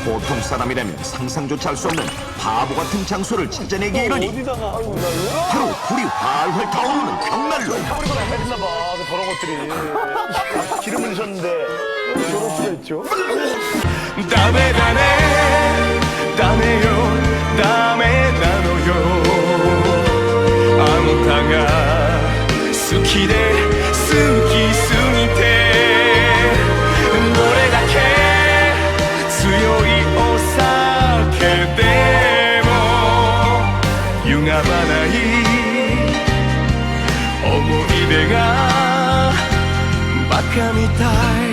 보통 사람이라면 상상조차 할 수 없는 바보 같은 장소를 찾아내기 이르니 어디다가 아이고 바로 불이 활활 타오르는 벽난로. 했나봐 저런 것들이 기름을 넣으셨는데 저럴 수가 있죠. 다음에 다네요 다음에 나눠요あなたが好きで好きすぎてどれだけ強いお酒でも歪まない思い出がバカみたい